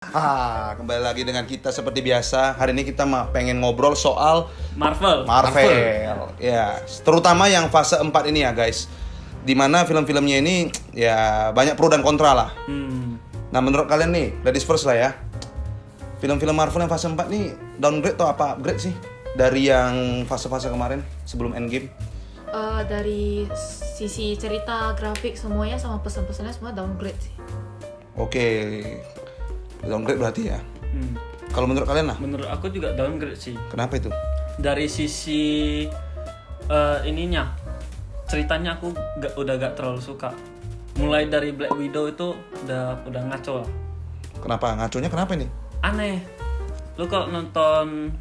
Kembali lagi dengan kita seperti biasa. Hari ini kita pengen ngobrol soal Marvel. Ya, terutama yang fase 4 ini ya, guys. Dimana film-filmnya ini ya banyak pro dan kontra lah. Nah, menurut kalian nih, ladies first lah ya. Film-film Marvel yang fase 4 nih downgrade atau apa upgrade sih dari yang fase-fase kemarin sebelum Endgame? Dari sisi cerita, grafik semuanya sama pesan-pesannya semua downgrade sih. Oke. Downgrade berarti ya. Kalau menurut kalian lah? Menurut aku juga downgrade sih. Kenapa itu? Dari sisi ininya, ceritanya aku udah gak terlalu suka. Mulai dari Black Widow itu udah ngaco lah. Kenapa? Ngaconya kenapa nih? Aneh. Lu kalau nonton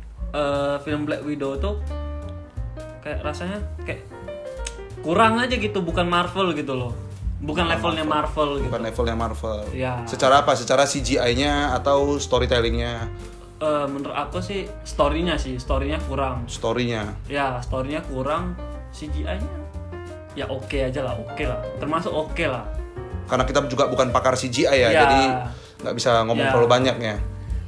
film Black Widow tuh kayak rasanya kayak kurang aja gitu, bukan Marvel gitu loh. Bukan levelnya Marvel gitu. Bukan levelnya Marvel. Ya. Secara apa? Secara CGI-nya atau storytelling-nya? Menurut aku sih story-nya kurang. Story-nya. Ya, story-nya kurang, CGI-nya ya oke aja lah, termasuk oke lah. Karena kita juga bukan pakar CGI ya, Ya. jadi nggak bisa ngomong Ya. terlalu banyak ya.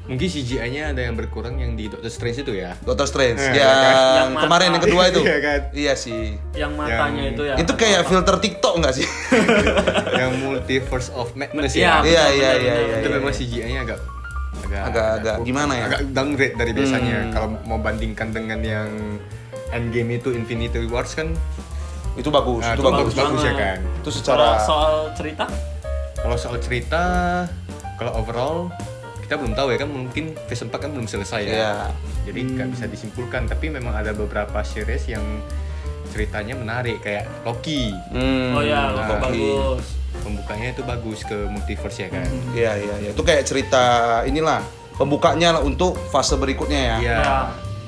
Mungkin CGI-nya ada yang berkurang yang di Doctor Strange itu ya. Doctor Strange, Yang yang mata. kemarin yang kedua itu. Iya kan? Iya sih. Yang matanya itu ya. Itu kayak filter TikTok nggak sih? Yang Multiverse of Madness Iya, ya. Iya. Itu benar. memang CGI-nya Agak gimana ya? Agak downgrade dari biasanya. Kalau mau bandingkan dengan yang Endgame itu Infinity Wars kan Itu bagus, nah, itu itu bagus. bagus ya banget. kan. Itu Kalau secara soal cerita, Kalau soal cerita, kalau overall kita belum tahu ya kan, mungkin phase 4 kan belum selesai ya. Iya. Jadi nggak bisa disimpulkan, tapi memang ada beberapa series yang ceritanya menarik kayak Loki. oh ya, Nah, bagus. Pembukanya itu bagus ke multiverse ya kan. Iya. Itu kayak cerita inilah pembukanya lah untuk fase berikutnya ya. Iya. Ya,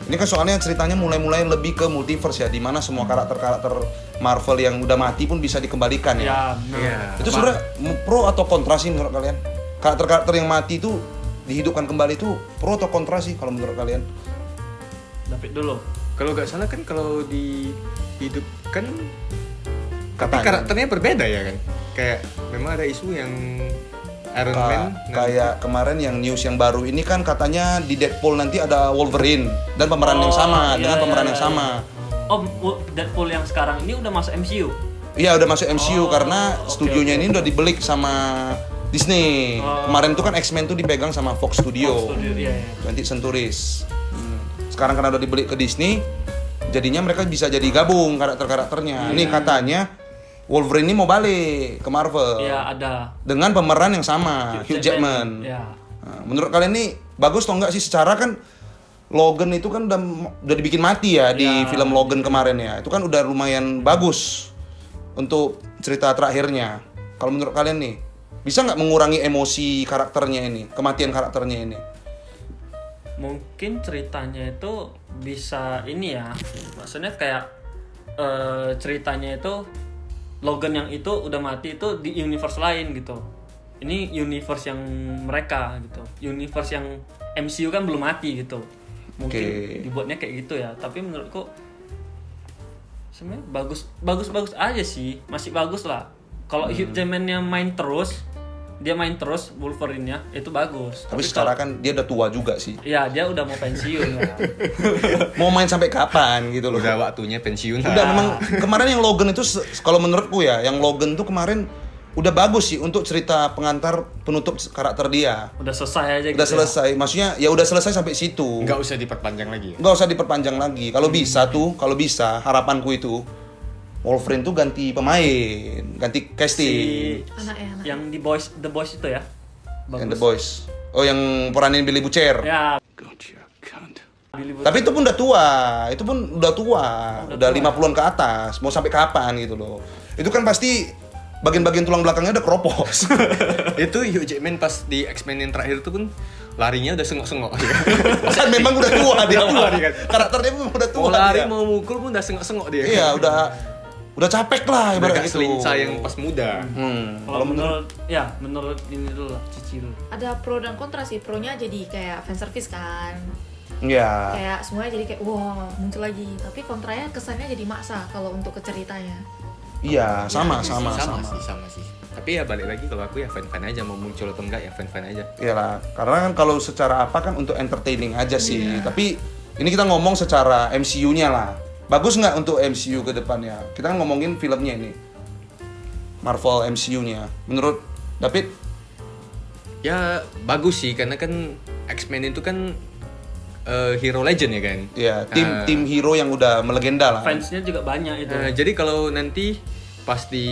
Ini kan soalnya ceritanya mulai lebih ke multiverse ya, di mana semua karakter-karakter Marvel yang udah mati pun bisa dikembalikan ya. ya, benar. Iya. Itu sebenarnya pro atau kontra sih menurut kalian? Karakter-karakter yang mati itu dihidupkan kembali itu pro atau kontra sih kalau menurut kalian? David dulu. Kalau nggak salah kan kalau dihidupkan tapi Katanya. karakternya berbeda ya kan. Kayak memang ada isu yang Iron Man Kayak kemarin yang news yang baru ini kan katanya di Deadpool nanti ada Wolverine dan pemeran yang sama dengan pemeran yang sama. Oh, Deadpool yang sekarang ini udah masuk MCU. Iya udah masuk MCU karena oke, studionya ini udah dibeli sama Disney. Kemarin tuh kan X-Men tuh dipegang sama Fox Studio. Studio dia ya. 20th Centuries. Sekarang karena udah dibeli ke Disney, jadinya mereka bisa jadi gabung karakter-karakternya. Ini katanya Wolverine ini mau balik ke Marvel Iya, ada. dengan pemeran yang sama, Hugh Jackman. Ya. Nah, menurut kalian nih bagus atau enggak sih? Secara kan Logan itu kan udah dibikin mati ya di Ya. film Logan kemarin ya. Itu kan udah lumayan bagus untuk cerita terakhirnya. Kalau menurut kalian nih, bisa nggak mengurangi emosi karakternya ini, kematian karakternya ini? Mungkin ceritanya itu bisa ini ya. Maksudnya kayak ceritanya itu Logan yang itu udah mati itu di universe lain gitu. Ini universe yang mereka gitu. Universe yang MCU kan belum mati gitu. Mungkin Oke. dibuatnya kayak gitu ya. Tapi menurutku sebenarnya bagus aja sih. Masih bagus lah. Kalau Hugh Jackman-nya dia main terus Wolverine-nya itu bagus. Tapi secara kan dia udah tua juga sih. Ya, dia udah mau pensiun lah. Mau main sampai kapan gitu loh. udah waktunya pensiun. Udah memang kemarin yang Logan itu kalau menurutku ya, yang Logan tuh kemarin udah bagus sih untuk cerita pengantar penutup karakter dia. Udah selesai aja Udah gitu. selesai. Maksudnya ya udah selesai sampai situ. Nggak usah diperpanjang lagi. Nggak usah diperpanjang lagi. Kalau bisa harapanku itu Wolverine tuh ganti pemain, ganti casting. Anak. Yang di The Boys itu ya. Yang The Boys. Oh, yang peranin Billy Butcher. Ya. Tapi itu pun udah tua. Udah 50-an ke atas. Mau sampai kapan gitu loh. Itu kan pasti bagian-bagian tulang belakangnya udah keropos. Itu Hugh Jackman pas di X-Men yang terakhir itu pun larinya udah sengok-sengok. Kan memang udah tua dia. tua dia kan. Karakternya memang udah tua Mau lari dia. mau mukul pun udah sengok-sengok dia. Iya, udah capek lah Udah ibarat gak gitu. selincah yang pas muda. Kalau menurut ini dulu lah, Cici dulu. Ada pro dan kontra sih. Pronya jadi kayak fan service kan. Iya. Kayak semuanya jadi kayak wow muncul lagi. Tapi kontranya kesannya jadi maksa kalau untuk ke ceritanya. Iya, sama. sih. Tapi ya balik lagi kalau aku ya fan-fan aja, mau muncul atau enggak ya fan-fan aja. Iyalah, karena kan kalau secara apa kan untuk entertaining aja sih. Tapi ini kita ngomong secara MCU-nya lah. Bagus nggak untuk MCU ke depannya? Kita kan ngomongin filmnya ini. Marvel MCU-nya. Menurut David? Ya bagus sih, karena kan X-Men itu kan hero legend ya kan. Ya, tim hero yang udah melegenda lah. Fansnya juga banyak itu. Jadi kalau nanti pas di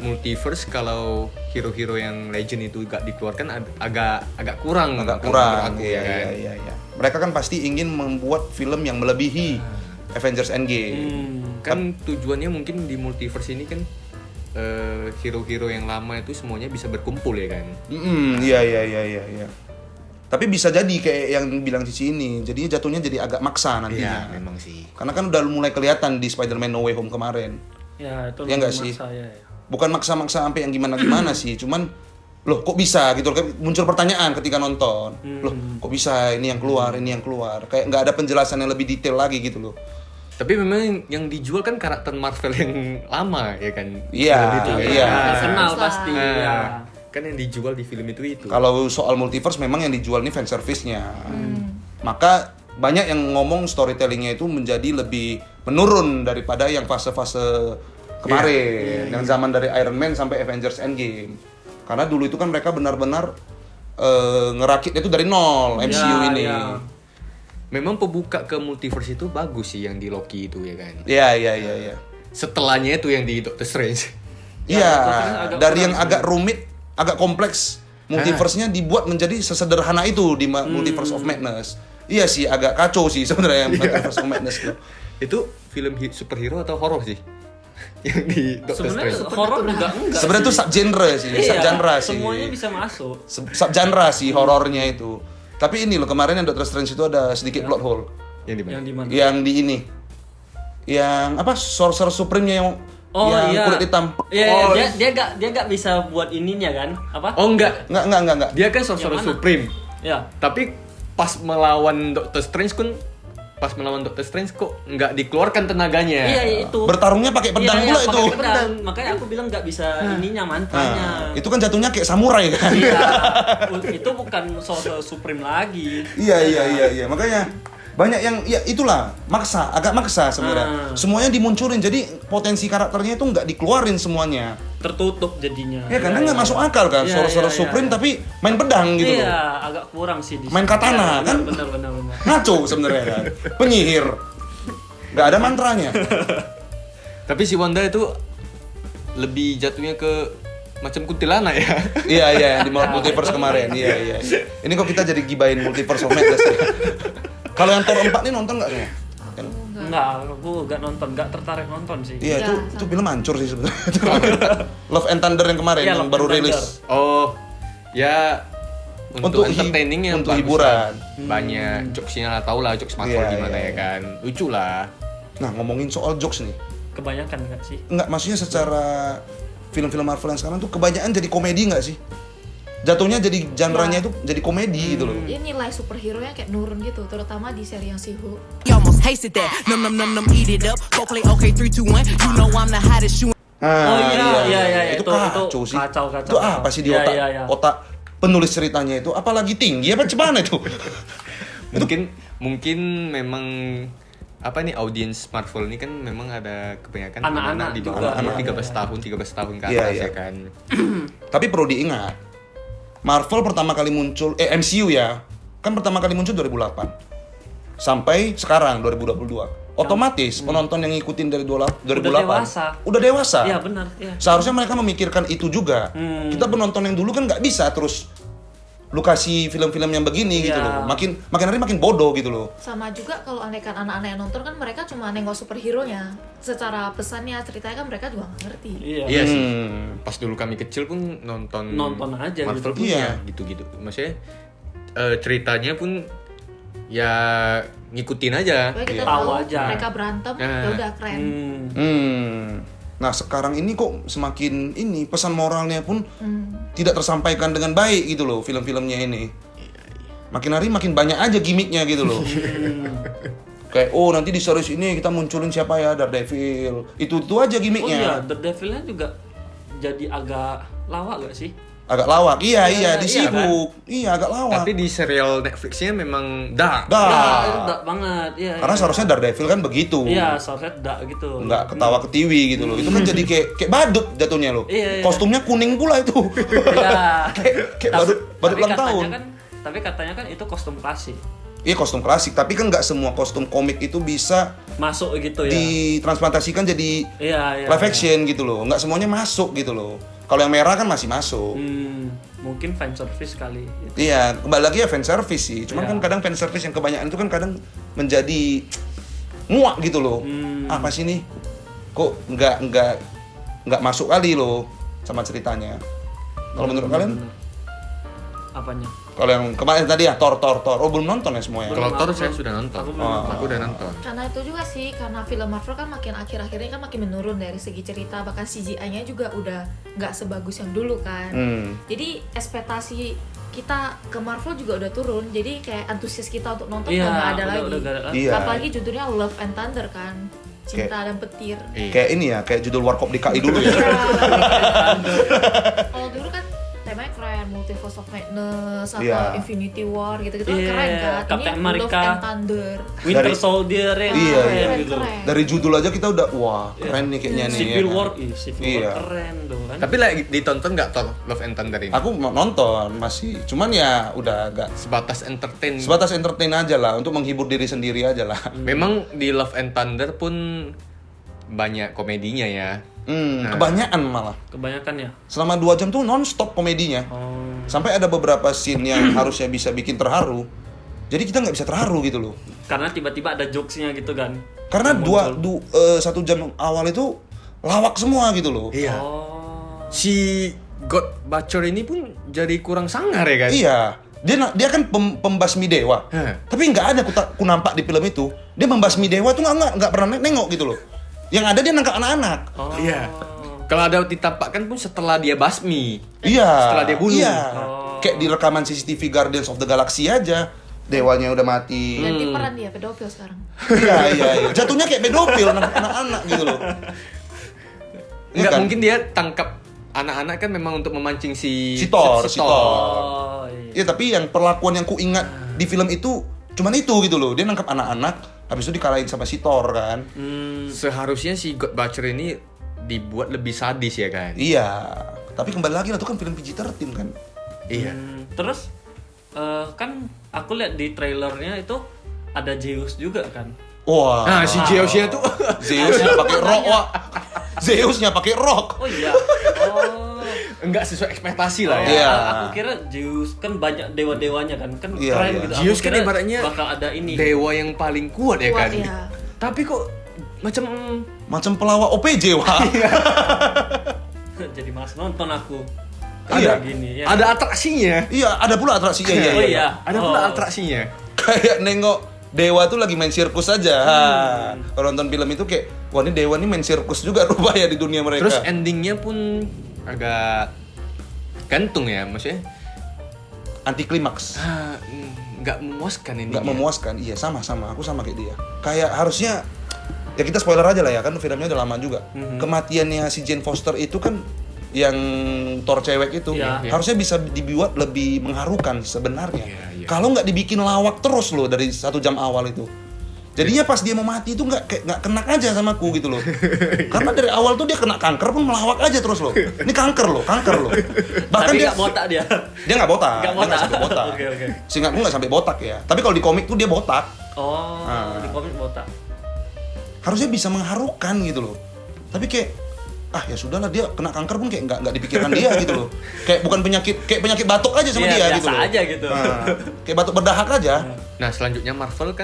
multiverse, kalau hero-hero yang legend itu gak dikeluarkan agak kurang. Agak kalau kurang. menurut aku, ya kan. Iya. Mereka kan pasti ingin membuat film yang melebihi Avengers Endgame. Kan tujuannya mungkin di multiverse ini kan hero-hero yang lama itu semuanya bisa berkumpul ya kan. Iya. Tapi bisa jadi kayak yang bilang Cici ini, jadinya jatuhnya jadi agak maksa nantinya. Iya, memang sih. Karena kan udah mulai kelihatan di Spider-Man No Way Home kemarin. Ya, itu Ya nggak sih? Bukan maksa-maksa sampai yang gimana-gimana sih, cuman loh kok bisa gitu, muncul pertanyaan ketika nonton. Loh kok bisa ini yang keluar, kayak nggak ada penjelasan yang lebih detail lagi gitu loh. Tapi memang yang dijual kan karakter Marvel yang lama ya kan. Iya, Gitu, ya. iya. Kenal pasti. Ya. Kan yang dijual di film itu. Kalau soal multiverse memang yang dijual ini fan service-nya. Maka banyak yang ngomong storytelling-nya itu menjadi lebih menurun daripada yang fase-fase kemarin, yang zaman dari Iron Man sampai Avengers Endgame. Karena dulu itu kan mereka benar-benar ngerakit itu dari nol MCU ini. Ya. Memang pembuka ke multiverse itu bagus sih yang di Loki itu ya kan. Iya. Setelahnya itu yang di Doctor Strange. Iya, agak dari kurang yang agak rumit, agak kompleks, multiverse-nya dibuat menjadi sesederhana itu di Multiverse of Madness. Iya sih, agak kacau sih sebenarnya Multiverse of Madness itu. Itu film superhero atau horor sih? Yang di Doctor Sebenarnya Strange. horor juga enggak. Sebenarnya itu subgenre sih, subgenre sih. Semuanya bisa masuk. Subgenre sih horornya itu. Tapi ini loh, kemarin yang Doctor Strange itu ada sedikit plot hole. Yang di mana? Yang di mana? Yang di ini. Yang apa? Sorcerer Supreme-nya yang kulit hitam. Iya, dia gak bisa buat ininya kan? Apa? Oh enggak. Enggak. Dia kan Sorcerer Yang mana? Supreme. Ya. Tapi pas melawan Doctor Strange kok nggak dikeluarkan tenaganya. Iya, itu. Bertarungnya pakai pedang pula itu. Pakai pedang. Makanya aku bilang nggak bisa ininya mantranya. Itu kan jatuhnya kayak samurai kan. Iya. Itu bukan Sorcerer Supreme lagi. Iya. Makanya banyak yang ya itulah agak maksa sebenarnya. Semuanya dimunculin, jadi potensi karakternya itu nggak dikeluarin semuanya. Tertutup jadinya. Ya karena nggak masuk akal kan, Sorcerer Supreme tapi main pedang gitu loh. Iya, agak kurang sih di Main situ. katana, Iya, kan? Benar. Ngaco sebenarnya kan. Penyihir. Nggak ada mantranya. Tapi si Wanda itu lebih jatuhnya ke macam kuntilanak ya. Iya, di Multiverse kemarin. Iya. Ini kok kita jadi gibain Multiverse of Madness ya. Kalau yang Thor 4 nih nonton nggak nih? Enggak, aku nggak tertarik nonton sih. Iya, Iya, itu film hancur sih sebenarnya. Love and Thunder yang kemarin Iya, yang Love baru and Thunder. rilis. Oh, ya untuk entertaining yang untuk bagus hiburan. lah. Banyak jokesnya lah, tau lah jokes Marvel Iya, gimana iya. ya kan. Lucu lah. Nah, ngomongin soal jokes nih. Kebanyakan nggak sih? Enggak, maksudnya secara film-film Marvel yang sekarang tuh kebanyakan jadi komedi nggak sih? Jatuhnya jadi genre-nya itu jadi komedi gitu loh. Dia nilai superhero-nya kayak nurun gitu, terutama di seri yang She-Hulk. You almost tasted that. Num, eat it up. Go play okay, 3, 2, 1. You know I'm the hottest shoe. Iya, Itu itu kacau sih. kacau. Itu apa sih di Iya, otak iya. otak penulis ceritanya itu? Apalagi tinggi apa gimana itu? Mungkin memang apa nih audiens Marvel ini kan memang ada kebanyakan Anak-anak di juga. bawah Anak-anak. 13 tahun ke Iya, atas iya. ya kan. Tapi perlu diingat, Marvel pertama kali muncul, MCU ya, kan pertama kali muncul 2008 sampai sekarang 2022. Otomatis penonton yang ngikutin dari 2008 udah dewasa. Iya, benar, iya. Seharusnya mereka memikirkan itu juga. Kita penonton yang dulu kan nggak bisa terus lu kasih film-film yang begini gitu Iya. loh. Makin hari makin bodoh gitu loh. Sama juga kalau andaikan anak-anak yang nonton kan mereka cuma nengok superhero-nya. Secara pesannya, ceritanya kan mereka juga nggak ngerti. Iya sih. Pas dulu kami kecil pun nonton aja Marvel gitu. pun Iya. ya gitu-gitu. Maksudnya ceritanya pun ya ngikutin aja. Pokoknya kita Tahu tahu aja. mereka berantem, Nah. ya udah keren. Nah sekarang ini kok semakin ini pesan moralnya pun tidak tersampaikan dengan baik gitu loh film-filmnya ini. Makin hari makin banyak aja gimmicknya gitu loh. Kayak nanti di series ini kita munculin siapa ya, Daredevil. Itu aja Oh iya, gimmicknya. Daredevil-nya juga jadi agak lawak gak sih? Agak lawak. Iya, Iya, disibuk. Iya, agak lawak. Tapi di serial Netflixnya memang dark. Dah. Ya, itu dark banget. Iya. Karena seharusnya Daredevil kan begitu. Iya, seharusnya dark gitu. Nggak ketawa ketiwi gitu loh. Itu kan jadi kayak badut jatuhnya loh. Iya. Kostumnya kuning pula itu. Iya. kayak badut ulang tahun. Tapi katanya kan itu kostum klasik. Iya, kostum klasik, tapi kan nggak semua kostum komik itu bisa Masuk gitu ya. ditransplantasikan jadi Iya. live action gitu loh. Nggak semuanya masuk gitu loh. Kalau yang merah kan masih masuk. Mungkin fan service kali. Gitu. Iya, kembali lagi ya fan service sih. Cuman Iya. kan kadang fan service yang kebanyakan itu kan kadang menjadi muak gitu loh. Apa sih nih? Kok nggak masuk kali loh sama ceritanya. Kalau menurut kalian? Apanya? Kalau yang kemarin tadi ya Thor. Oh, belum nonton ya semua ya? Kalau Thor Aku saya belum- sudah nonton. aku belum nonton. Aku udah nonton. Karena itu juga sih, karena film Marvel kan makin akhir-akhirnya kan makin menurun dari segi cerita, bahkan CGI-nya juga udah nggak sebagus yang dulu kan. Jadi ekspektasi kita ke Marvel juga udah turun, jadi kayak antusias kita untuk nonton Iya, udah nggak ada lagi. udah nggak ada. Iya. Apalagi judulnya Love and Thunder kan, cinta dan petir. Iya. Kayak ini ya, kayak judul Warkop DKI dulu ya. Iya. Kalau dulu kan temanya keren, Multiverse of Madness atau Iya. Infinity War gitu-gitu kan Iya, keren kan. Captain Ini America. Love and Thunder. Winter Dari- Soldier yang Iya, keren iya. gitu. Keren. Dari judul aja kita udah wah, keren nih kayaknya nih. Civil ya kan? War, Civil War Iya. keren tuh kan. Tapi lagi ditonton nggak Thor Love and Thunder ini? Aku mau nonton masih, cuman ya udah agak Sebatas entertain. sebatas entertain aja lah, untuk menghibur diri sendiri aja lah. Memang di Love and Thunder pun banyak komedinya ya. Kebanyakan malah. Kebanyakan ya. Selama 2 jam tuh non-stop komedinya. Sampai ada beberapa scene yang harusnya bisa bikin terharu. Jadi kita nggak bisa terharu gitu loh. Karena tiba-tiba ada jokes-nya gitu kan. Karena Yang 1 jam awal itu lawak semua gitu loh. Iya. Oh. Si God Butcher ini pun jadi kurang sangar ya kan? Iya. Dia kan pembasmi dewa. Tapi nggak ada ku nampak di film itu. Dia membasmi dewa tuh nggak pernah nengok gitu loh. Yang ada dia nangkap anak-anak. Oh. Iya. Kalau ada ditampakkan pun setelah dia basmi. Iya. Setelah dia bunuh. Iya. Kayak di rekaman CCTV Guardians of the Galaxy aja. Dewanya udah mati. Ganti peran dia pedofil sekarang. Iya. Jatuhnya kayak pedofil nangkap anak-anak gitu loh. Iya Enggak kan? mungkin dia tangkap anak-anak kan memang untuk memancing si Thor. Oh, iya. Iya, tapi yang perlakuan yang ku ingat di film itu cuman itu gitu loh. Dia nangkap anak-anak, habis itu dikalahin sama si Thor kan. Seharusnya si God Butcher ini dibuat lebih sadis ya kan? Iya. Tapi kembali lagi lah, itu kan film PG-13 kan. Iya. Terus kan aku lihat di trailernya itu ada Zeus juga kan. Wah. Nah, si Zeusnya tuh Zeusnya pakai rock, wah. Zeusnya pakai rock. Oh iya. Oh. enggak sesuai ekspektasi lah ya. Iya. Aku kira Zeus kan banyak dewa-dewanya kan Iya, keren iya. gitu. Zeus Aku kan kira ibaratnya bakal ada ini. dewa yang paling kuat ya Kuat, kan. iya. Tapi kok macam Macam pelawak OPJ, wah. Jadi malas nonton aku. Iya. Kayak gini ya. ada atraksinya. Iya, ada pula atraksinya. Iya, Oh iya. iya. Ada pula Oh. atraksinya. Kayak nengok dewa tuh lagi main sirkus aja. Kalau nonton film itu kayak, wah ini dewa nih main sirkus juga rupanya di dunia mereka. Terus endingnya pun agak gantung ya, maksudnya anti klimaks. nggak memuaskan ini. Nggak memuaskan. Iya, sama-sama. Aku sama kayak dia. Kayak harusnya ya kita spoiler aja lah ya, kan filmnya udah lama juga. Kematiannya si Jane Foster itu kan yang Thor cewek itu Iya. harusnya bisa dibuat lebih mengharukan sebenarnya. Iya, iya. Kalau nggak dibikin lawak terus loh dari 1 jam awal itu. Jadinya pas dia mau mati itu nggak kena aja sama aku gitu loh. Karena dari awal tuh dia kena kanker pun melawak aja terus loh. Ini kanker loh. Bahkan Tapi dia nggak botak dia. dia nggak botak. Nggak Dia nggak botak. sampai botak. Oke. Seingatku nggak sampai botak ya. Tapi kalau di komik tuh dia botak. Oh, Ah. di komik botak. Harusnya bisa mengharukan gitu loh. Tapi kayak ya sudahlah, dia kena kanker pun kayak nggak dipikirkan dia gitu loh. Kayak bukan penyakit batuk aja sama Iya, dia biasa gitu loh. aja gitu. Nah, kayak batuk berdahak aja. Nah, selanjutnya Marvel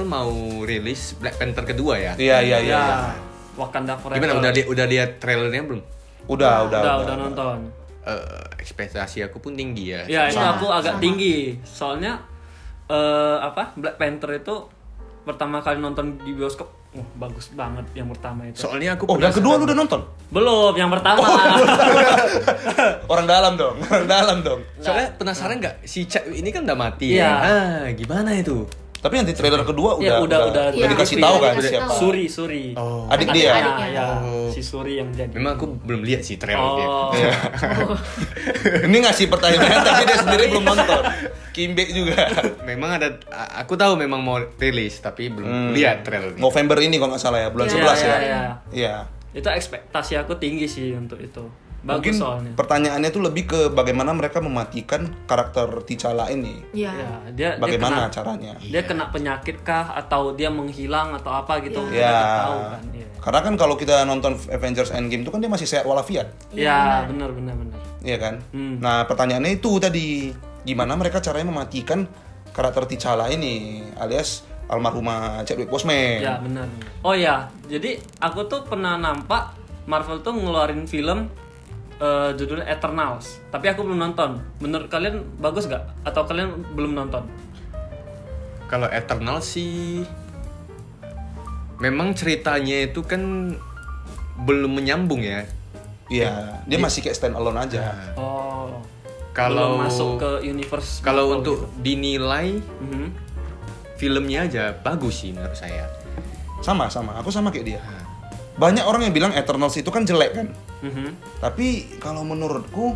mau rilis Black Panther kedua ya. Iya. Ya. Wakanda Forever. Gimana udah lihat trailernya belum? Udah. Udah nonton. Ekspektasi aku pun tinggi ya. Ya, ini Sama, aku agak sama. tinggi. Soalnya Black Panther itu pertama kali nonton di bioskop, bagus banget yang pertama itu. Soalnya aku Oh, yang kedua lu udah nonton? Belum, yang pertama. Orang dalam dong. Soalnya penasaran nggak si Chadwick ini kan udah mati Iya. ya. Gimana itu? Tapi nanti trailer kedua Ya, udah dikasih Iya, tahu udah kan dikasih siapa. tahu. Suri. Oh. Adik dia. Adiknya. Ya, si Suri yang jadi. Memang aku belum lihat sih trailernya. Oh. Ini ngasih pertanyaan tapi dia sendiri belum nonton. Kimbe juga. Memang ada, aku tahu memang mau rilis tapi belum lihat trailernya. November ini kalau nggak salah ya, bulan Iya, 11 ya. Iya. Iya. Itu ekspektasi aku tinggi sih untuk itu. Bagus Mungkin soalnya. pertanyaannya tuh lebih ke bagaimana mereka mematikan karakter T'Challa ini. Iya. Ya, dia Bagaimana kena, caranya? dia kena penyakit kah atau dia menghilang atau apa gitu. Iya. Kita Ya. nggak tahu kan. Iya. Karena kan kalau kita nonton Avengers Endgame itu kan dia masih sehat walafiat. Ya, benar. Iya kan? Nah, pertanyaannya itu tadi, gimana mereka caranya mematikan karakter T'Challa ini alias almarhumah Chadwick Boseman. Ya, benar. Oh ya, jadi aku tuh pernah nampak Marvel tuh ngeluarin film judulnya Eternals, tapi aku belum nonton. Menurut kalian bagus gak? Atau kalian belum nonton? Kalau Eternal sih memang ceritanya itu kan belum menyambung ya. Iya, dia masih kayak stand alone aja. Oh, Kalau belum masuk ke universe. kalau Marvel untuk gitu. dinilai Mhm. filmnya aja bagus sih menurut saya. Sama, aku sama kayak dia. Banyak orang yang bilang Eternals itu kan jelek kan. Mhm. Tapi kalau menurutku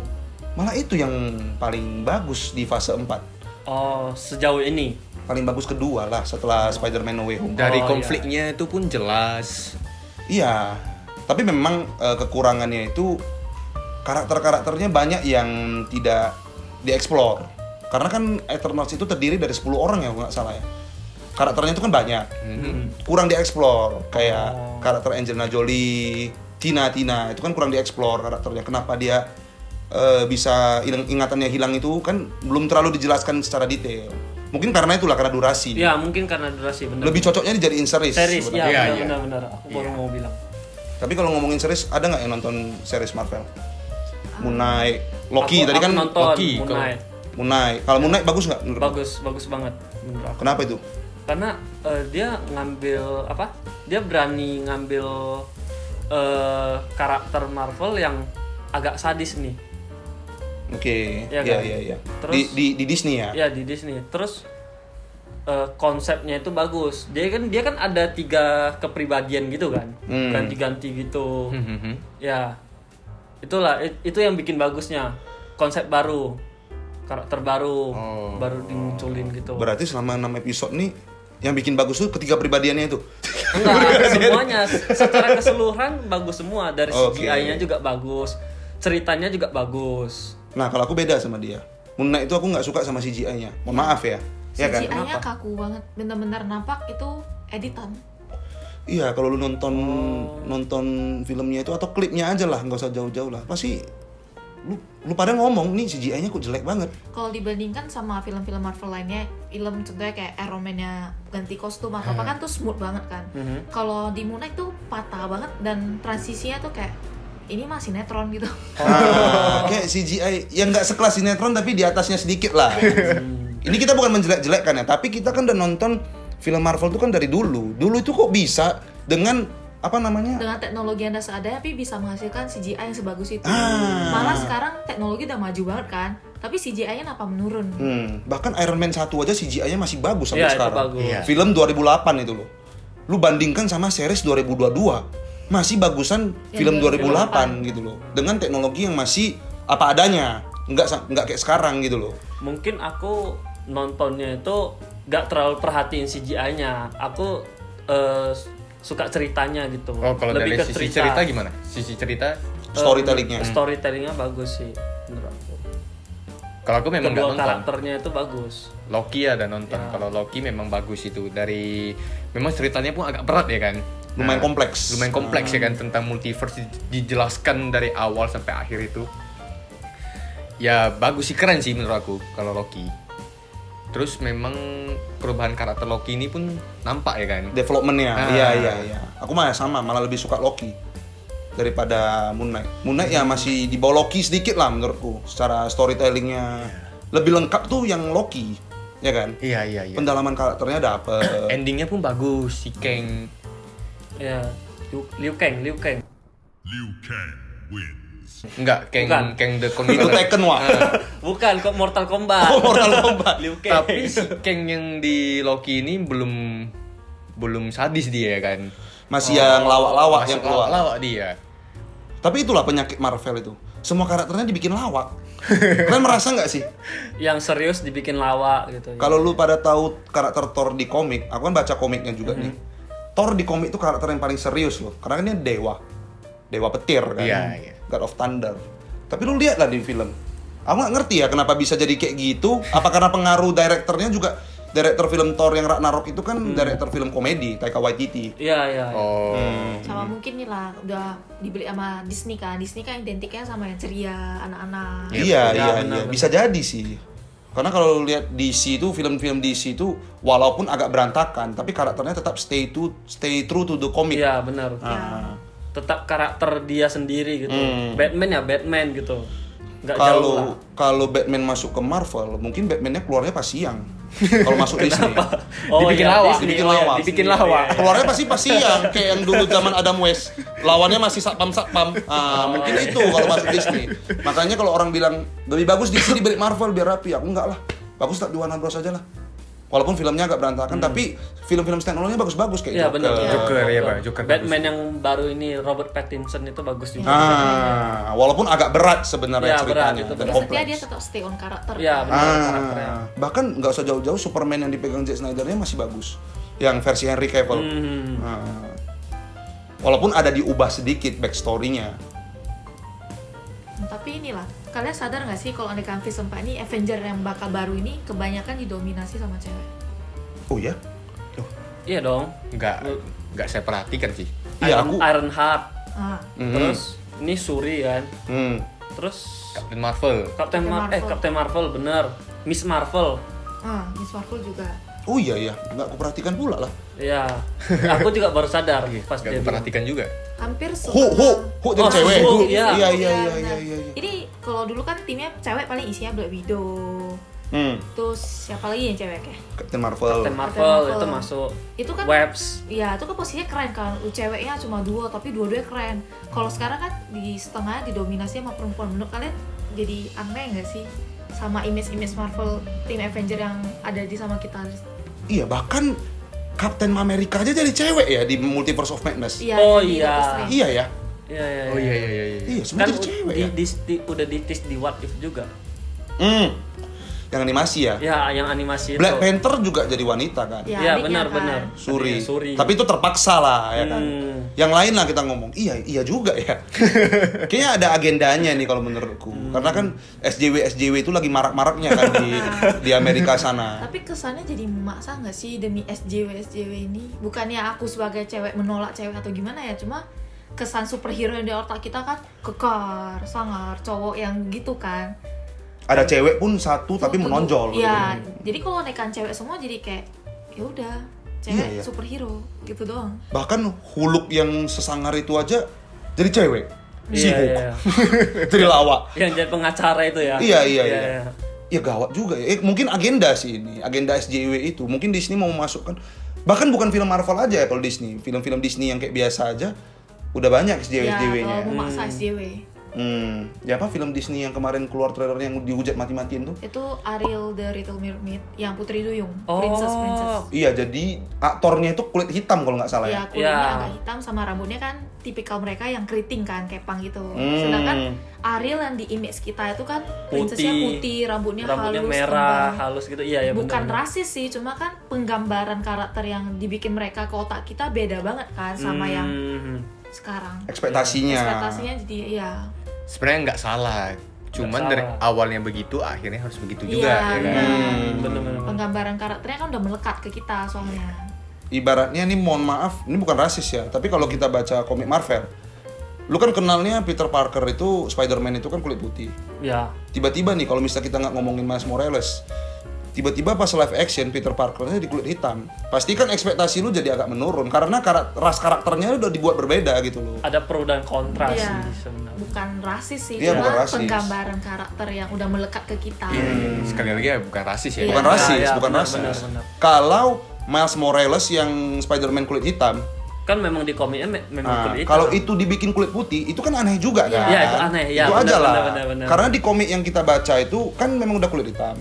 malah itu yang paling bagus di fase 4. Oh, sejauh ini. Paling bagus kedua lah setelah Spider-Man No Way Home. Dari Oh, konfliknya itu pun jelas. Iya, tapi memang kekurangannya itu karakter-karakternya banyak yang tidak dieksplor. Karena kan Eternals itu terdiri dari 10 orang ya, kalau nggak salah ya. Karakternya itu kan banyak, kurang dieksplor. Kayak karakter Angelina Jolie, Tina itu kan kurang dieksplor karakternya. Kenapa dia bisa ingatannya hilang itu kan belum terlalu dijelaskan secara detail. Mungkin karena itulah, karena durasi. Ya, mungkin karena durasi benar. Lebih cocoknya dijadiin series. series ya, sebenarnya. Iya, benar. Aku baru mau bilang. Tapi kalau ngomongin series, ada nggak yang nonton series Marvel? Moon Knight, Loki tadi kan aku nonton Loki, Moon kalau- Knight. Moon Knight. Kalau Moon Knight bagus nggak menurut? Bagus banget menurut aku. Kenapa itu? Karena dia ngambil apa? Dia berani ngambil karakter Marvel yang agak sadis nih. Oke, Iya iya kan? iya. Terus- Di Disney ya. Ya di Disney. Terus konsepnya itu bagus. Dia kan ada 3 kepribadian gitu kan, ganti-ganti gitu. Ya, itulah itu yang bikin bagusnya. Konsep baru, karakter baru, baru dimunculin gitu. Berarti selama 6 episode nih yang bikin bagus tuh ketiga pribadiannya itu. Enggak, semuanya secara keseluruhan bagus semua. Dari Oke. CGI-nya juga bagus, ceritanya juga bagus. Nah, kalau aku beda sama dia. Moon Knight itu aku nggak suka sama CGI-nya. Mohon maaf ya. Ya kan? CGI-nya kaku banget, bener-bener nampak itu editan. Iya, kalau lu nonton filmnya itu atau klipnya aja lah, nggak usah jauh-jauh lah. Pasti lu pada ngomong nih CGI-nya kok jelek banget. Kalau dibandingkan sama film-film Marvel lainnya, film contohnya kayak Iron Man-nya ganti kostum atau apa kan tuh smooth banget kan. Kalau di Moon Knight tuh patah banget dan transisinya tuh kayak ini mah sinetron gitu. Kayak CGI yang nggak sekelas sinetron tapi di atasnya sedikit lah. Ini kita bukan menjelek-jelekkan ya, tapi kita kan udah nonton film Marvel tuh kan dari dulu. Dulu itu kok bisa dengan apa namanya? Dengan teknologi yang ada seadanya tapi bisa menghasilkan CGI yang sebagus itu. Malah sekarang teknologi udah maju banget kan, tapi CGI-nya kenapa menurun? Bahkan Iron Man 1 aja CGI-nya masih bagus sampai Iya, itu sekarang. bagus. Iya. Film 2008 itu loh. Lu bandingkan sama series 2022, masih bagusan film 2008 gitu loh. Dengan teknologi yang masih apa adanya, nggak kayak sekarang gitu loh. Mungkin aku nontonnya itu gak terlalu perhatiin CGI-nya. Aku suka ceritanya gitu. Oh, kalau dari Lebih ke sisi cerita gimana? Sisi cerita Storytellingnya. Storytellingnya bagus sih menurut aku. kalau aku memang nggak Kedua nonton. karakternya itu bagus. Loki ada nonton. Kalau Loki memang bagus itu, dari memang ceritanya pun agak berat ya kan. Lumayan kompleks. Lumayan kompleks ya kan, tentang multiverse dijelaskan dari awal sampai akhir itu. Ya bagus sih, keren sih menurut aku kalau Loki. Terus memang perubahan karakter Loki ini pun nampak ya kan. Developmentnya, iya. Aku malah sama, malah lebih suka Loki daripada Moon Knight. Moon Knight ya masih di bawah Loki sedikit lah menurutku. Secara storytellingnya lebih lengkap tuh yang Loki, ya kan? Iya. Pendalaman karakternya dapet. Endingnya pun bagus, si Kang. Ya, Liu Kang. Liu Kang wins. Enggak, Bukan. Kang the Itu Conqueror. Tekken wah. Bukan kok Mortal Kombat. Oh, Mortal Kombat. Liu Kang. Tapi si Kang yang di Loki ini belum sadis dia kan. Masih yang lawak-lawak Masih yang keluar. lawak dia. Tapi itulah penyakit Marvel itu. Semua karakternya dibikin lawak. Kalian merasa nggak sih? Yang serius dibikin lawak gitu. Kalau lu pada tahu karakter Thor di komik, aku kan baca komiknya juga nih. Thor di komik itu karakter yang paling serius loh, karena kan dia dewa petir kan, Iya. God of Thunder. Tapi lu lihat lah di film, aku nggak ngerti ya kenapa bisa jadi kayak gitu. Apa karena pengaruh direkturnya juga? Direktur film Thor yang Ragnarok itu kan direktur film komedi, Taika Waititi. Iya. Oh. Sama mungkin nih lah udah dibeli sama Disney kan identiknya sama yang ceria anak-anak. Iya, benar. bisa jadi sih. Karena kalau lu lihat DC itu film-film DC itu walaupun agak berantakan, tapi karakternya tetap stay true to the comic. Iya, benar. Ah. Tetap karakter dia sendiri gitu. Batman ya Batman gitu. Nggak jauh lah. Kalau Batman masuk ke Marvel, mungkin Batman-nya keluarnya pas siang. Kalau masuk Disney. Dibikin iya, lawak, Disney, dibikin oh iya, lawak. Disney, Dibikin iya, lawak. iya. Keluarnya pasti pas siang, kayak yang dulu zaman Adam West. Lawannya masih satpam. Mungkin itu kalau masuk Disney. Makanya kalau orang bilang lebih bagus DC dibeli Marvel biar rapi, aku enggak lah. Bagus tak di Warner Bros aja lah. Walaupun filmnya agak berantakan, tapi film-film standalone-nya bagus-bagus kayak Iya, Joker. benar. Joker, iya, Pak. Joker Batman yang baru ini Robert Pattinson itu bagus juga. Walaupun agak berat sebenarnya Iya, berat, ceritanya itu dan berat. Tapi setia dia kompleks. tetap stay on karakter. Iya, benar karakternya. Bahkan nggak usah jauh-jauh, Superman yang dipegang Zack Snyder-nya masih bagus. Yang versi Henry Cavill. Walaupun ada diubah sedikit backstory-nya. Tapi inilah, kalian sadar nggak sih kalau andekan Phase 4 ini Avenger yang bakal baru ini kebanyakan didominasi sama cewek? Oh ya? Iya dong. Enggak saya perhatikan sih. Iya, aku. Iron Heart. Ah, Terus ini Shuri kan. Terus Captain Marvel. Captain Marvel bener. Miss Marvel. Miss Marvel juga. Oh iya, nggak aku perhatikan pula lah. Iya. Aku juga baru sadar pas Enggak dia bilang. perhatikan juga. Hampir Hu jadi Oh, cewek. Hu, iya. Iya. benar. Ini kalau dulu kan timnya cewek paling isinya Black Widow. Terus siapa lagi yang cewek ya? Captain Marvel. Captain Marvel itu masuk. Itu kan Webs. Iya, itu kan posisinya keren kan. Ceweknya cuma 2 tapi dua-duanya keren. Kalau sekarang kan di setengah didominasi sama perempuan. Menurut kalian jadi aneh nggak sih sama image-image Marvel tim Avenger yang ada di sama kita? Iya, bahkan Captain America aja jadi cewek ya di Multiverse of Madness. Iya, Oh, jadi iya. Doctor Strange. Iya ya. Iya. Oh iya. Iya, semua Kan jadi cewek ya. udah ditis di What If juga. Yang animasi ya. Ya, yang animasi Black itu. Panther juga jadi wanita kan. Ya, Iya, adiknya benar. kan. Suri. Suri. Tapi itu terpaksa lah ya kan. Hmm. Yang lain lah kita ngomong. Iya juga ya. Kayaknya ada agendanya nih kalau menurutku. Karena kan SJW itu lagi marak-maraknya kan di Amerika sana. Tapi kesannya jadi memaksa nggak sih demi SJW ini? Bukannya aku sebagai cewek menolak cewek atau gimana ya, cuma kesan superhero yang di otak kita kan kekar, sangar, cowok yang gitu kan. Ada cewek pun satu tapi menonjol. Iya, gitu. jadi kalau nekan cewek semua jadi kayak ya udah cewek Iya. superhero gitu doang. Bahkan Hulk yang sesangar itu aja jadi cewek. Si Iya, Hulk. iya. Jadi lawak. Yang jadi pengacara itu ya. Iya. Ya gawat juga ya. Mungkin agenda sih ini, agenda SJW itu. Mungkin Disney mau memasukkan, bahkan bukan film Marvel aja ya kalau Disney, film-film Disney yang kayak biasa aja udah banyak Ya, SJW-nya. kalau memaksa SJW. Ya apa film Disney yang kemarin keluar trailernya yang dihujat mati-matiin tuh? Itu Ariel the Little Mermaid yang Putri Duyung, Oh. Princess. Iya, jadi aktornya itu kulit hitam kalau nggak salah ya. Ya, kulitnya Ya. agak hitam sama rambutnya kan tipikal mereka yang keriting kan, kepang gitu. Hmm. Sedangkan Ariel yang di image kita itu kan princessnya putih, rambutnya rambutnya halus, merah, kembang. halus gitu. Iya, Bukan benar. rasis sih, cuma kan penggambaran karakter yang dibikin mereka ke otak kita beda banget kan sama yang sekarang. Ekspektasinya. Ekspektasinya jadi ya. Sebenarnya nggak salah. Cuman Nggak dari salah. awalnya begitu, akhirnya harus begitu juga. Iya, Ya kan? Bener-bener. penggambaran karakternya kan udah melekat ke kita soalnya. Ibaratnya nih, mohon maaf, ini bukan rasis ya, tapi kalau kita baca komik Marvel, lu kan kenalnya Peter Parker itu, Spider-Man itu kan kulit putih. Ya. Tiba-tiba nih kalau misalnya kita nggak ngomongin Miles Morales, tiba-tiba pas live action Peter Parkernya di kulit hitam, pasti kan ekspektasi lu jadi agak menurun karena ras karakternya udah dibuat berbeda gitu loh. Ada pro dan kontra Iya. sih sebenarnya. Bukan rasis sih, Iya, bukan cuma rasis. penggambaran karakter yang udah melekat ke kita. Sekali lagi ya bukan rasis ya. Iya. Bukan rasis, Ya, bukan benar, rasis. benar. Kalau Miles Morales yang Spider-Man kulit hitam, kan memang di komiknya memang Nah, kulit hitam. kalau itu dibikin kulit putih, itu kan aneh juga kan? Iya, itu aneh. Ya, itu benar, aja lah. benar. Karena di komik yang kita baca itu kan memang udah kulit hitam.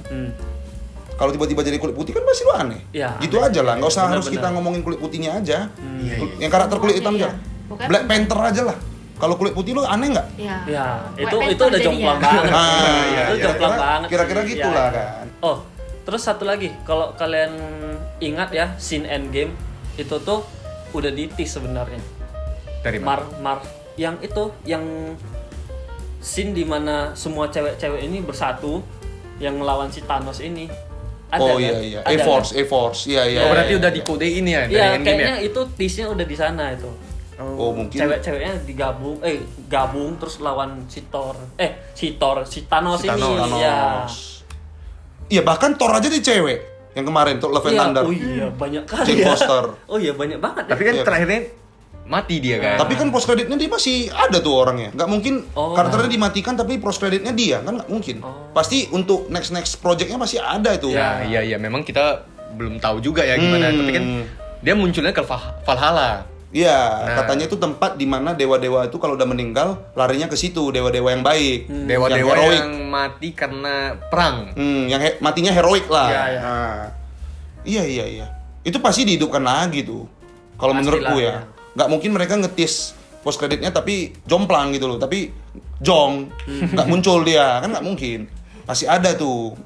Kalau tiba-tiba jadi kulit putih kan pasti lo aneh. Iya, Gitu aneh. aja lah, nggak usah Benar, harus kita benar. ngomongin kulit putihnya aja. Iya, iya. Yang karakter kulit hitam Iya. aja. Pokoknya- Black Panther aja lah. Kalau kulit putih lo aneh nggak? Ya. Ya, White itu Panther udah jadinya. jomplang banget. Ah, itu iya, jomplang kira-kira- banget. kira-kira sih. gitulah Iya. kan. Oh, terus satu lagi, kalau kalian ingat ya, scene Endgame itu tuh udah di-tease sebenarnya. Dari mana? Yang itu, yang scene dimana semua cewek-cewek ini bersatu yang melawan si Thanos ini. Ada Oh kan? iya, Ada A-Force, kan? A-Force, iya iya. Oh, berarti iya, udah iya. dikodein ya dari Iya, Endgame kayaknya ya? itu tease-nya udah di sana itu. Oh mungkin. Cewek-ceweknya gabung terus lawan si Thanos ini. Thanos. Iya. Iya bahkan Thor aja di cewek yang kemarin tuh Love and Iya, Thunder. oh iya banyak kali Jane ya. Foster. Oh iya banyak banget. Tapi kan Iya. terakhirnya mati dia kan. Tapi kan post creditnya dia masih ada tuh orangnya. Nggak mungkin Oh. karakternya dimatikan tapi post creditnya dia kan nggak mungkin. Pasti untuk next projectnya masih ada itu. Ya, iya memang kita belum tahu juga ya gimana. Tapi kan dia munculnya ke Valhalla. Iya, Nah. katanya itu tempat di mana dewa-dewa itu kalau udah meninggal larinya ke situ, dewa-dewa yang baik, Dewa-dewa heroik. yang mati karena perang. Yang matinya heroik lah. Iya, iya. Nah, iya. Itu pasti dihidupkan lagi tuh. Kalau Pastilah, menurutku ya. ya. Nggak mungkin mereka ngetis post creditnya tapi jomplang gitu loh, tapi jong, nggak muncul dia, kan nggak mungkin. Pasti ada tuh.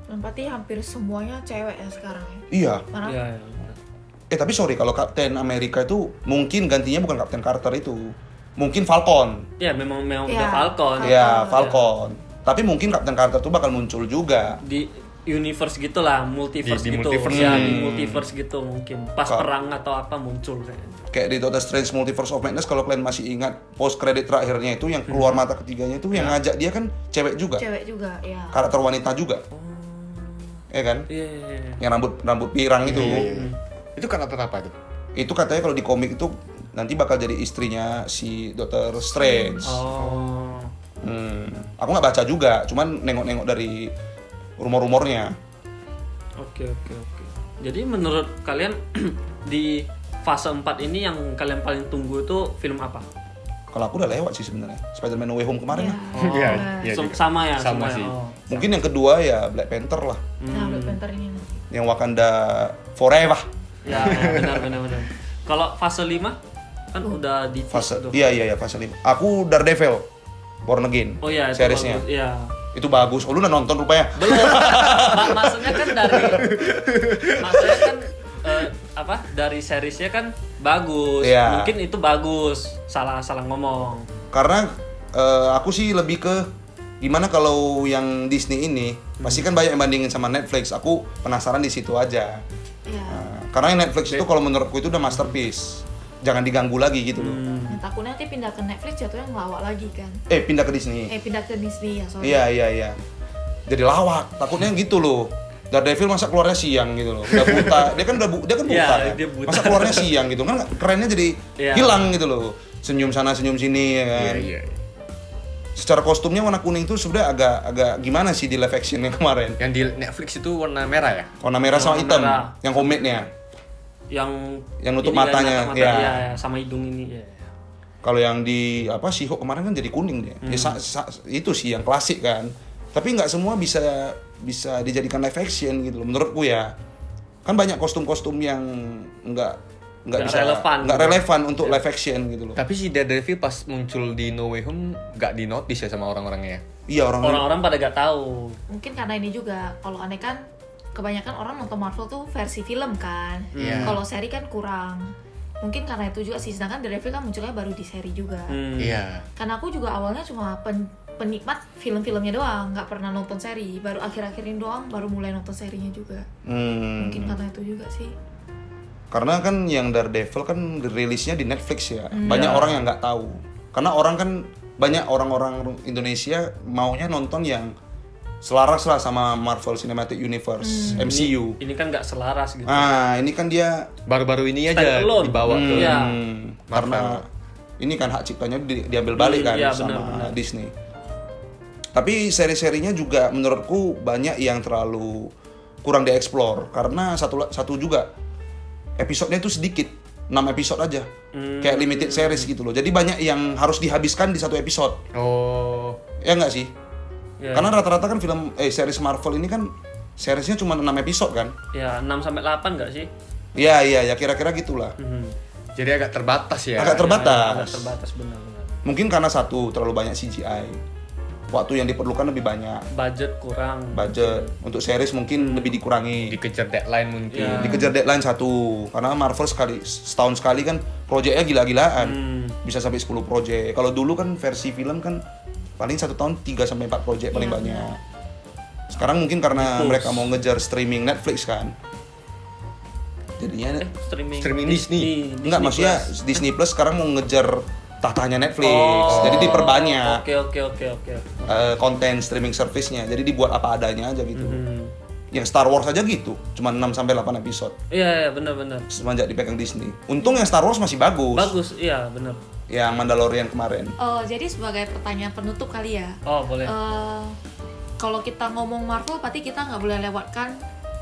Berarti hampir semuanya cewek ya sekarang ya. Iya. Karena Iya, iya. Tapi sorry kalau Captain America itu mungkin gantinya bukan Captain Carter itu. Mungkin Falcon. Iya, memang Iya. udah Falcon. Iya, Falcon. Tapi mungkin Captain Carter tuh bakal muncul juga. Di universe gitulah, multiverse Di gitu. multiverse. Ya, di multiverse gitu mungkin. Pas Kak. perang atau apa muncul kayaknya. Kayak di Doctor Strange Multiverse of Madness kalau kalian masih ingat post credit terakhirnya itu yang keluar mata ketiganya itu yang ngajak dia kan cewek juga. cewek juga ya. Karakter wanita juga. Ya kan? Iya, iya, iya. Yang rambut pirang itu. Itu karakter apa itu? Itu katanya kalau di komik itu nanti bakal jadi istrinya si Doctor Strange. Oh. Aku nggak baca juga, cuman nengok-nengok dari rumor-rumornya. Oke. Jadi menurut kalian di fase 4 ini yang kalian paling tunggu itu film apa? Kalau aku udah lewat sih sebenarnya. Spider-Man No Way Home kemarin lah. Iya, iya So- juga. sama ya, Sama ya? sih. Oh. Mungkin yang kedua ya Black Panther lah. Nah, Black Panther ini. Yang Wakanda Forever. Ya, benar. Kalau fase 5 kan udah di Fase tuh. iya fase 5. Aku Daredevil Born Again. Oh iya, itu seriesnya. bagus. Iya. Itu bagus. Oh, lu udah nonton rupanya. Belum. Maksudnya kan dari seriesnya kan bagus. Iya. Mungkin itu bagus. Salah ngomong. Karena aku sih lebih ke gimana kalau yang Disney ini pasti kan banyak yang bandingin sama Netflix. Aku penasaran di situ aja. Iya. Karena yang Netflix itu kalau menurutku itu udah masterpiece. Jangan diganggu lagi gitu loh. Nah, takutnya nanti pindah ke Netflix jatuhnya ngelawak lagi kan. Pindah ke Disney. Pindah ke Disney ya sorry. Iya. Jadi lawak. Takutnya gitu loh. Daredevil masa keluarnya siang gitu loh. Udah buta. Dia kan buta Iya, kan. dia buta. Masa keluarnya siang gitu kan kerennya jadi Iya. hilang gitu loh. Senyum sana senyum sini ya kan. Iya. Secara kostumnya warna kuning itu sebenarnya agak gimana sih di live action yang kemarin? Yang di Netflix itu warna merah ya? Warna merah sama Warna hitam. merah. Yang komiknya. Yang nutup ini kan, matanya, mata, ya. iya, sama hidung ini. Iya. Kalau yang di She-Hulk kemarin kan jadi kuning dia. Ya, itu sih yang klasik kan. Tapi nggak semua bisa dijadikan live action gitu loh menurutku ya. Kan banyak kostum-kostum yang nggak bisa nggak relevan untuk live action gitu loh. Tapi si Daredevil pas muncul di No Way Home nggak di notice ya sama orang-orangnya. Iya Orang-orang pada gak tahu. Mungkin karena ini juga kalau aneh kan kebanyakan orang nonton Marvel tuh versi film kan. Iya. Kalau seri kan kurang. Mungkin karena itu juga sih, sedangkan Daredevil kan munculnya baru di seri juga. Iya. Karena aku juga awalnya cuma penikmat film-filmnya doang, nggak pernah nonton seri. Baru akhir-akhir ini doang baru mulai nonton serinya juga. Mungkin karena itu juga sih. Karena kan yang Daredevil kan rilisnya di Netflix ya. Banyak orang yang nggak tahu. Karena banyak orang-orang Indonesia maunya nonton yang selaras lah sama Marvel Cinematic Universe, MCU. Ini kan gak selaras gitu. Nah, ini kan dia Baru-baru ini aja Stand alone. dibawa tuh. Iya. Karena ini kan hak ciptanya diambil balik kan iya, sama benar. Disney. Tapi seri-serinya juga menurutku banyak yang terlalu kurang dieksplor karena satu juga episodenya itu sedikit. 6 episode aja. Kayak limited series gitu loh. Jadi banyak yang harus dihabiskan di satu episode. Oh. Ya nggak sih? Ya. Karena rata-rata kan series Marvel ini kan seriesnya cuma 6 episode kan? Ya 6 sampai 8 nggak sih? Iya kira-kira gitulah. Jadi agak terbatas ya. Agak terbatas. Agak terbatas benar-benar. Mungkin karena satu terlalu banyak CGI. Waktu yang diperlukan lebih banyak. Budget kurang. Budget untuk series mungkin lebih dikurangi. Dikejar deadline mungkin. Ya. Dikejar deadline satu. Karena Marvel setahun sekali kan proyeknya gila-gilaan. Bisa sampai 10 proyek. Kalau dulu kan versi film kan paling satu tahun 3 sampai 4 proyek paling banyak. Sekarang mungkin karena mereka mau ngejar streaming Netflix kan. Jadinya Streaming Disney. enggak, maksudnya Disney Plus sekarang mau ngejar tahtanya Netflix. Jadi diperbanyak Oke. konten streaming service-nya. Jadi dibuat apa adanya aja gitu. Yang Star Wars aja gitu, cuma 6 sampai 8 episode. Iya, benar-benar. Semenjak dipegang Disney. Untung yang Star Wars masih bagus. Bagus, iya benar. Yang Mandalorian kemarin. Oh, jadi sebagai pertanyaan penutup kali ya. Oh, boleh. Kalau kita ngomong Marvel, berarti kita nggak boleh lewatkan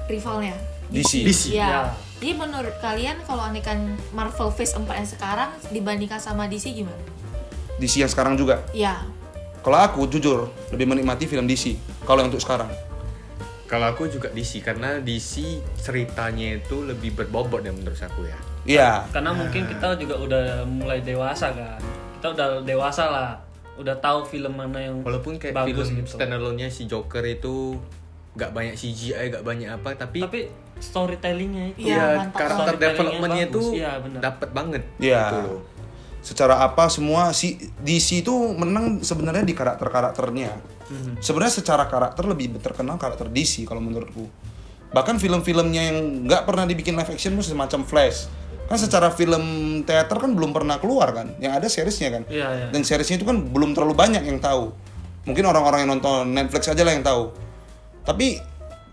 rivalnya. DC. Ya. Jadi menurut kalian kalau anekan Marvel Phase 4 yang sekarang dibandingkan sama DC gimana? DC yang sekarang juga. Ya. Kalau aku jujur lebih menikmati film DC kalau yang untuk sekarang. Kalau aku juga DC karena DC ceritanya itu lebih berbobot ya menurut aku ya. Iya. Karena mungkin kita juga udah mulai dewasa kan. Kita udah dewasa lah. Udah tahu film mana yang Walaupun kayak bagus film gitu. standalone-nya si Joker itu nggak banyak CGI, nggak banyak apa, tapi storytellingnya itu Iya, ya mantap. karakter Storytellingnya development-nya itu bagus. Iya, benar. dapat banget. Iya. Gitu loh. Secara apa semua si DC itu menang sebenarnya di karakter-karakternya. Sebenarnya secara karakter lebih terkenal karakter DC kalau menurutku. Bahkan film-filmnya yang nggak pernah dibikin live action tuh semacam Flash. Kan secara film teater kan belum pernah keluar kan. Yang ada seriesnya kan. Iya. Dan seriesnya itu kan belum terlalu banyak yang tahu. Mungkin orang-orang yang nonton Netflix aja lah yang tahu. Tapi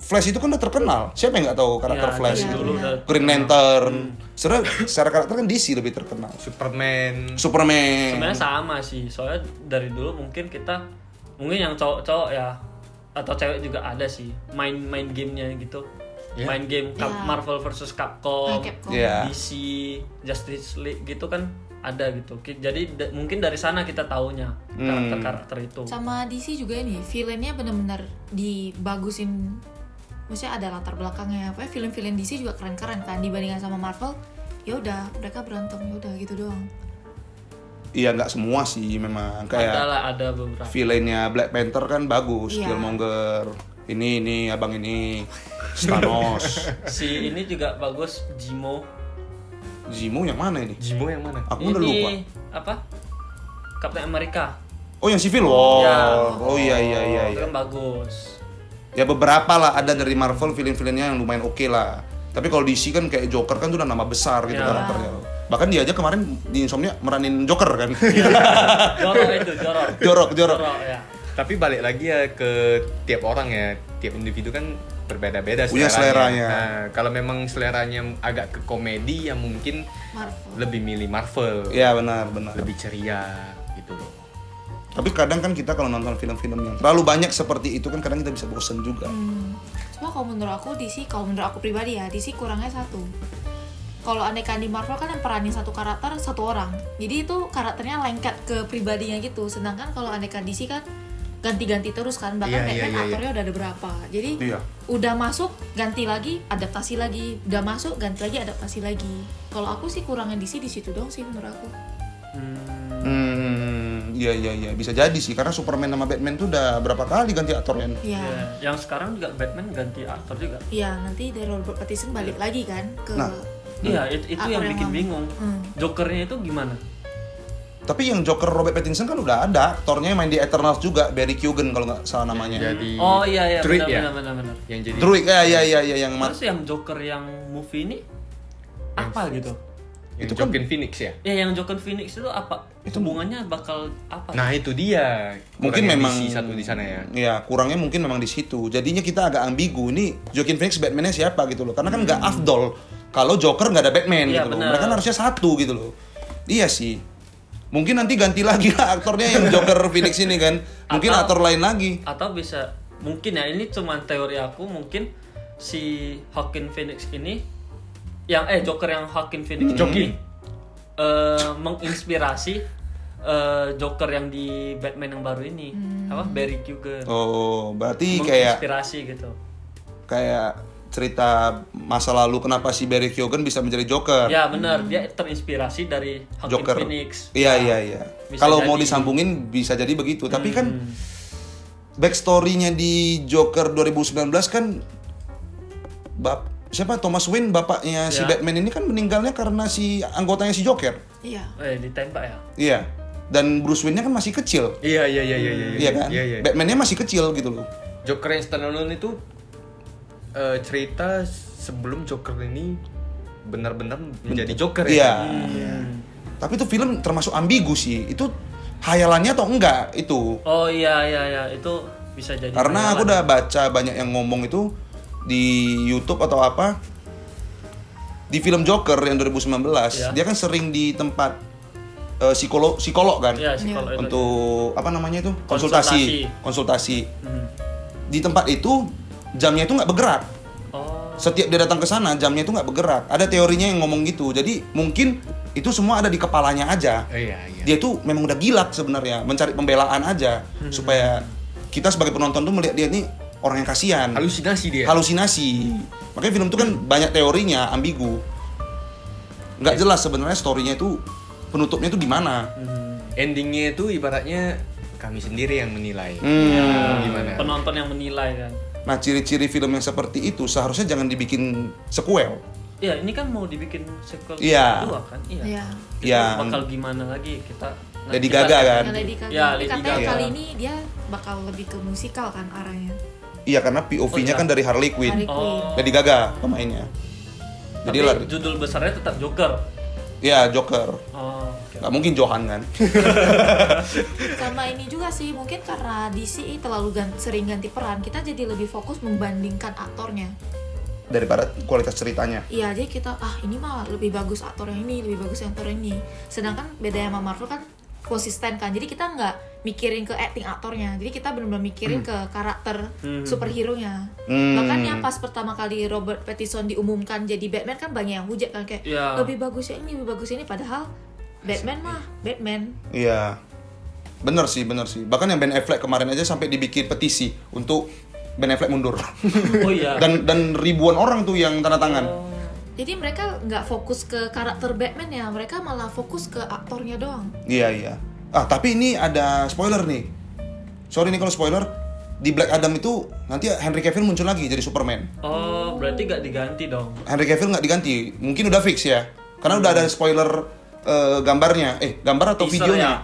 Flash itu kan udah terkenal. Siapa yang nggak tahu karakter Iya, Flash iya, gitu? dulu udah Green Lantern. Secara karakter kan DC lebih terkenal. Superman. Superman. sebenarnya sama sih. Soalnya dari dulu mungkin yang cowok-cowok ya atau cewek juga ada sih main gamenya gitu. Iya. Main game Iya. Marvel versus Capcom, Capcom. Iya. DC, Justice League gitu kan ada gitu. Jadi mungkin dari sana kita taunya karakter-karakter itu. Sama DC juga ini, villainnya benar-benar dibagusin. Maksudnya ada latar belakangnya. Pokoknya film-film DC juga keren-keren kan dibandingkan sama Marvel. Ya udah, mereka berantem ya udah gitu doang. Iya nggak semua sih memang kayak Ada beberapa. villainnya Black Panther kan bagus, Iya. Killmonger. Ini abang ini Thanos. Si ini juga bagus, Zemo. Zemo yang mana ini? Jimo yang mana? Aku udah lupa. Apa? Captain America. Oh yang Civil War. Ya. Oh iya. Itu kan bagus. Ya beberapa lah ada dari Marvel film-filmnya yang lumayan oke lah. Tapi kalau DC kan kayak Joker kan tuh udah nama besar gitu Ya. karakternya. Bahkan dia aja kemarin di Insomnia meranin Joker kan. Jorok Jorok. ya. Tapi balik lagi ya ke tiap orang ya, tiap individu kan berbeda-beda Punya seleranya. Nah, kalau memang seleranya agak ke komedi ya mungkin Marvel. lebih milih Marvel. Iya benar. Lebih ceria gitu loh. Tapi kadang kan kita kalau nonton film-film yang terlalu banyak seperti itu kan kadang kita bisa bosen juga. Cuma kalau menurut aku DC, kalau menurut aku pribadi ya, DC kurangnya satu. Kalau anekan di Marvel kan yang peranin satu karakter satu orang. Jadi itu karakternya lengket ke pribadinya gitu. Sedangkan kalau anekan DC kan ganti-ganti terus kan. Bahkan Iya, Batman iya. aktornya udah ada berapa. Jadi Iya. udah masuk ganti lagi, adaptasi lagi. Udah masuk ganti lagi, adaptasi lagi. Kalau aku sih kurangnya DC di situ dong sih menurut aku. Iya bisa jadi sih karena Superman sama Batman tuh udah berapa kali ganti aktornya. Iya. Ya, yang sekarang juga Batman ganti aktor juga. Iya, nanti dari Robert Pattinson balik lagi kan ke Nah. Iya, itu Aktor yang yang bikin lama. bingung. Jokernya itu gimana? Tapi yang Joker Robert Pattinson kan udah ada, aktornya yang main di Eternals juga, Barry Keoghan kalau nggak salah namanya. Jadi Oh iya Druid ya? benar. Yang jadi Druid ya yang Terus yang Joker yang movie ini apa gitu? yang itu kan- Joaquin Phoenix ya. Ya yang Joker Phoenix itu apa? Itu hubungannya bakal apa? Nah, itu dia. mungkin Kurangnya memang DC satu di sana ya. Ya, kurangnya mungkin memang di situ. Jadinya kita agak ambigu. Ini Joaquin Phoenix Batman-nya siapa gitu loh. Karena kan nggak afdol kalau Joker nggak ada Batman Iya, gitu loh. benar. Mereka kan harusnya satu gitu loh. Iya sih. Mungkin nanti ganti lagi lah aktornya yang Joker Phoenix ini kan. Mungkin Atau- aktor lain lagi. Atau bisa mungkin ya ini cuma teori aku, mungkin si Joaquin Phoenix ini yang Joker yang Joaquin Phoenix Joki menginspirasi Joker yang di Batman yang baru ini apa Barry Keoghan Oh, berarti kayak menginspirasi gitu. cerita masa lalu kenapa si Barry Keoghan bisa menjadi Joker. Ya benar, dia terinspirasi dari Joaquin Joker. Phoenix. Iya. Bisa Kalau mau jadi. disambungin bisa jadi begitu. Tapi kan backstory-nya di Joker 2019 kan siapa Thomas Wayne bapaknya si Ya. Batman ini kan meninggalnya karena si anggotanya si Joker. Iya. Ditembak ya. Iya. Dan Bruce Wayne-nya kan masih kecil. Iya. Iya kan? Iya. Batman-nya masih kecil gitu loh. Joker yang standalone itu cerita sebelum Joker ini benar-benar menjadi Joker Iya. ya. Tapi itu film termasuk ambigu sih. Itu hayalannya atau enggak itu? Oh iya itu bisa jadi. Karena aku hayalan. udah baca banyak yang ngomong itu di YouTube atau apa. Di film Joker yang 2019, Ya. dia kan sering di tempat psikolog kan. Iya, psikolog itu. Untuk apa namanya itu? Konsultasi. Konsultasi. Hmm. Di tempat itu jamnya itu nggak bergerak. Oh. Setiap dia datang ke sana jamnya itu nggak bergerak. Ada teorinya yang ngomong gitu. Jadi mungkin itu semua ada di kepalanya aja. Iya. Dia tuh memang udah gila sebenarnya, mencari pembelaan aja supaya kita sebagai penonton tuh melihat dia ini orang yang kasihan. Halusinasi dia. Halusinasi. Makanya film itu kan banyak teorinya, ambigu. Nggak jelas sebenarnya story-nya itu penutupnya itu di mana. Endingnya itu ibaratnya kami sendiri yang menilai. Gimana? Penonton yang menilai kan. Nah, ciri-ciri film yang seperti itu seharusnya jangan dibikin sequel. Iya, ini kan mau dibikin sequel Iya. kedua kan? Iya. Iya. Itu Iya. bakal gimana lagi kita Lady kita- Gaga kan? Yang Lady Gaga. Ya, Tapi Lady katanya Gaga. kali ini dia bakal lebih ke musikal kan arahnya. Iya, karena POV-nya Oh, iya. kan dari Harley Quinn. Harley Quinn. Oh. Lady Gaga pemainnya. Jadi Tapi lah, judul besarnya tetap Joker. ya Joker. Oh, oke. Nggak mungkin Johan kan? Sama ini juga sih, mungkin karena DC terlalu sering ganti peran, kita jadi lebih fokus membandingkan aktornya. Daripada kualitas ceritanya. Iya, jadi kita ini mah lebih bagus aktor yang ini, lebih bagus yang aktor yang ini. Sedangkan bedanya sama Marvel kan konsisten kan. Jadi kita nggak mikirin ke acting aktornya. Jadi kita benar-benar mikirin ke karakter superhero-nya. Bahkan yang pas pertama kali Robert Pattinson diumumkan jadi Batman kan banyak yang hujat kan kayak Iya. lebih bagus yang ini, lebih bagus ini, padahal Batman mah Batman. Iya. Bener sih. Bahkan yang Ben Affleck kemarin aja sampai dibikin petisi untuk Ben Affleck mundur. Oh iya. dan ribuan orang tuh yang tanda tangan. Jadi mereka nggak fokus ke karakter Batman ya, mereka malah fokus ke aktornya doang. Iya. Tapi ini ada spoiler nih. Sorry nih kalau spoiler. Di Black Adam itu nanti Henry Cavill muncul lagi jadi Superman. Oh, berarti nggak diganti dong. Henry Cavill nggak diganti. Mungkin udah fix ya. Karena udah ada spoiler gambarnya. Gambar atau Teaser videonya. ya?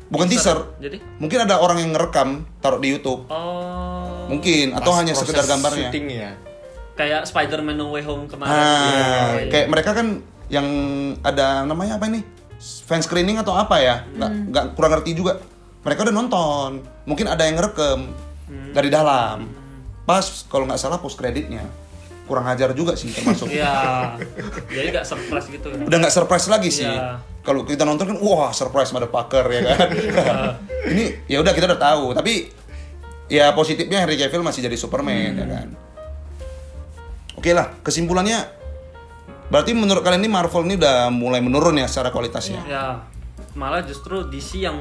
Bukan teaser. Jadi? Mungkin ada orang yang ngerekam taruh di YouTube. Oh. Mungkin atau Pas hanya proses sekedar gambarnya. syutingnya. Kayak Spider-Man No Way Home kemarin. Iya. Kayak mereka kan yang ada namanya apa ini? Fan screening atau apa ya? Nggak kurang ngerti juga. Mereka udah nonton. Mungkin ada yang ngerekam dari dalam. Pas kalau nggak salah post kreditnya. Kurang ajar juga sih termasuk. Iya. Jadi nggak surprise gitu ya. Udah nggak surprise lagi sih. Iya. Kalau kita nonton kan, wah surprise motherfucker ya kan. Ini ya udah kita udah tahu. Tapi ya positifnya Henry Cavill masih jadi Superman ya kan. Oke lah, kesimpulannya berarti menurut kalian ini Marvel ini udah mulai menurun ya secara kualitasnya. Ya. Malah justru DC yang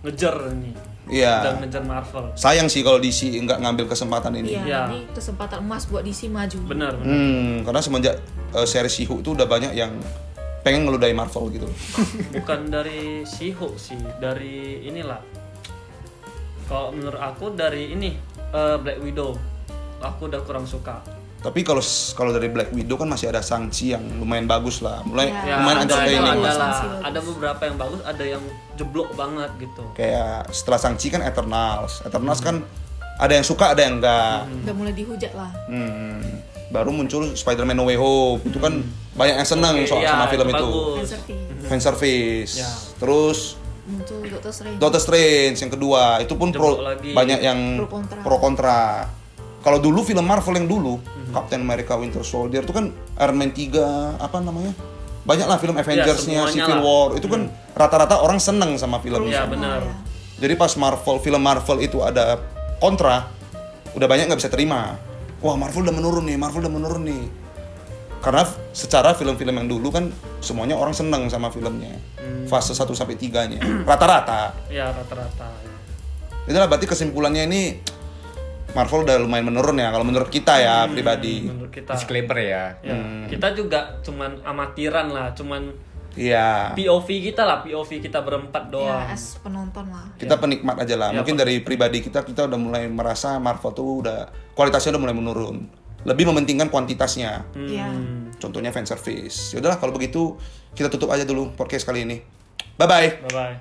ngejar ini. Iya. Udah ngejar Marvel. Sayang sih kalau DC nggak ngambil kesempatan ini. Iya, Iya. ini kesempatan emas buat DC maju. Bener. Karena semenjak seri She-Hulk itu udah banyak yang pengen ngeludahi Marvel gitu. Bukan dari She-Hulk sih, dari inilah. Kalau menurut aku dari ini Black Widow. Aku udah kurang suka. Tapi kalau dari Black Widow kan masih ada Shang-Chi yang lumayan bagus lah. Ya, Lumayan ada entertaining. lah. ada lah. Sanksi bagus. Ada beberapa yang bagus, ada yang jeblok banget gitu. Kayak setelah Shang-Chi kan Eternals. Eternals kan ada yang suka, ada yang enggak. Udah mulai dihujat lah. Baru muncul Spider-Man No Way Home. Itu kan banyak yang seneng Oke, iya, sama film itu. bagus. Fanservice. Fan service. Ya. Terus Muncul Doctor Strange. Doctor Strange yang kedua, itu pun Jeblok lagi. banyak yang Pro kontra. pro kontra. Kalau dulu film Marvel yang dulu, Captain America Winter Soldier itu kan Iron Man 3, apa namanya? Banyak lah film Avengers-nya, semuanya Civil lah. War. Itu kan rata-rata orang seneng sama Pro filmnya. Iya, benar. ya. Jadi pas film Marvel itu ada kontra, udah banyak nggak bisa terima. Wah, Marvel udah menurun nih. Karena secara film-film yang dulu kan semuanya orang seneng sama filmnya. Fase 1 sampai 3-nya. Rata-rata. Ya rata-rata. Ya. Itulah berarti kesimpulannya ini Marvel udah lumayan menurun ya kalau menurut kita ya pribadi. Menurut kita. Disclaimer ya. Ya, kita juga cuman amatiran lah, cuman Iya. POV kita berempat doang. Ya, as penonton lah. Kita penikmat aja lah. Ya, Mungkin dari pribadi kita udah mulai merasa Marvel tuh udah kualitasnya udah mulai menurun. Lebih mementingkan kuantitasnya. Iya. Contohnya fan service. Yaudahlah kalau begitu kita tutup aja dulu podcast kali ini. Bye bye. Bye bye.